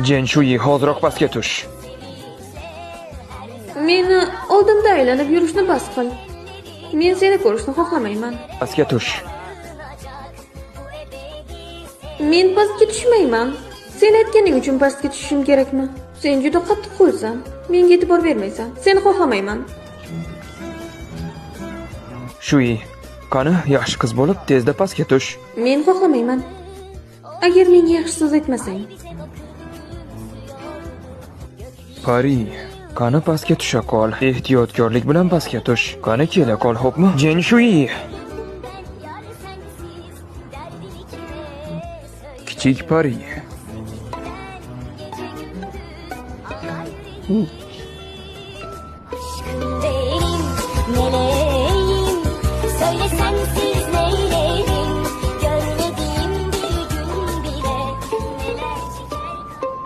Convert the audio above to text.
Jenshui, hoziroq pastga tush. Meni oldimda aylanib yurishni bas qil. Men seni ko'rishni xohlamayman. Pastga tush. Men pastga tushmayman. Sen aytganing uchun pastga tushishim kerakmi? Sen juda qattiq qo'lsan. Menga e'tibor bermaysan. Seni xohlamayman. Shui, qani, yaxshi qiz bo'lib, tezda pastga tush. Men xohlamayman. Agar menga yaxshi so'z aytmasang. Pari, qani pastga tusha qol. Ehtiyotkorlik bilan pastga tush. Qani kela qol, xo'pmi? Jenshui. Kichik Pari.